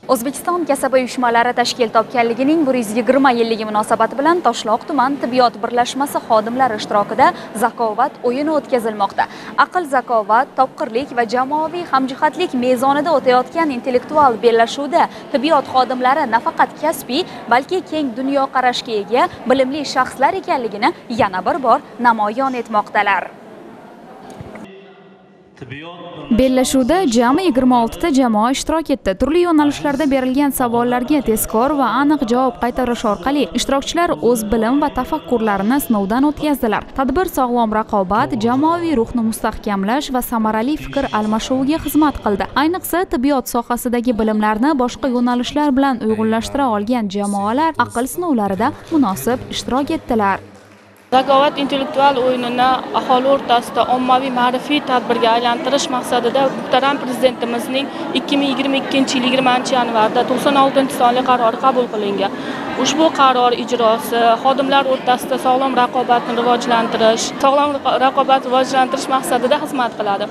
O'zbekiston kasaba uyushmalari tashkil topganligining 120 yilligi munosabati bilan Toshloq tuman tibbiyot birlashmasi xodimlari ishtirokida zakovat o'yini o'tkazilmoqda. Aql, zakovat, topqirlik va jamoaviy hamjihatlik mezonida o'tayotgan intellektual bellashuvda tibbiyot xodimlari nafaqat kasbiy, balki keng dunyoqarashga ega bilimli shaxslar ekanligini yana bir bor namoyon etmoqdalar. Bellashuvda jami 26 ta jamoa ishtirok etdi. Turli yo'nalishlarda berilgan savollarga tezkor va aniq javob qaytarish orqali ishtirokchilar o'z bilim va tafakkurlarini sinovdan o'tkazdilar. Tadbir sog'lom raqobat, jamoaviy ruhni mustahkamlash va samarali fikr almashuviga xizmat qildi. Ayniqsa, tibbiyot sohasidagi bilimlarni boshqa yo'nalishlar bilan uyg'unlashtira olgan jamoalar aql sinovlarida munosib ishtirok etdilar. Zakovat intellektual o'yinini aholi o'rtasida ommaviy ma'rifiy tadbirga aylantirish maqsadida muhtaram Prezidentimizning 2022 yil 20-yanvarda 96-sonli qarori qabul qilingan. Ushbu qaror ijrosi xodimlar o'rtasida sog'lom raqobatni rivojlantirish maqsadida xizmat qiladi.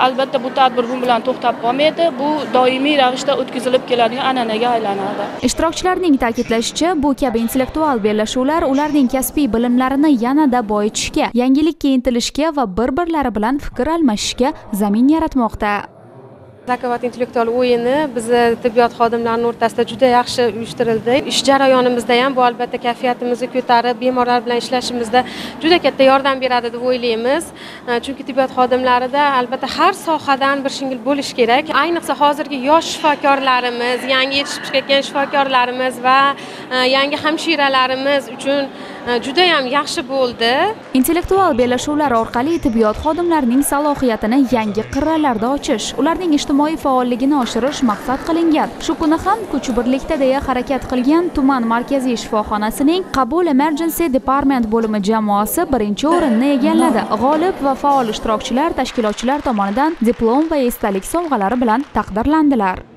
Albatta bu tadbir bu bilan to'xtab qolmaydi, bu doimiy ravishda o'tkazilib keladigan an'anaga aylanadi. Ishtirokchilarning ta'kidlashicha, bu kabi intellektual bellashuvlar ularning kasbiy bilimlarini yanada boyitishga, yangilikka intilishga va bir-birlari bilan fikr almashishga zamin yaratmoqda. Zakovat intellektual o'yini bizni tibbiyot xodimlarining o'rtasida juda yaxshi uyushtirildi. Ish jarayonimizda ham bu albatta kayfiyatimizni ko'tarib, bemorlar bilan ishlashimizda juda katta yordam beradi deb o'ylaymiz. Chunki tibbiyot xodimlarida albatta har sohadan bir shingil bo'lish kerak. Ayniqsa hozirgi yosh shifokorlarimiz, yangi yetishib chiqayotgan shifokorlarimiz va yangi hamshiralarimiz uchun juda ham yaxshi bo'ldi. Intellektual bellashuvlar orqali tibbiyot xodimlarining salohiyatini yangi qirralarda ochish, ularning ijtimoiy faolligini oshirish maqsad qilingan. Shu kuni ham kuch birlikda deya harakat qilgan tuman markaziy shifoxonasining Qabul Emergency Department bo'limi jamoasi birinchi o'rinni egalladi. G'olib va faol ishtirokchilar tashkilotchilar tomonidan diplom va esdalik sovg'alari bilan taqdirlandilar.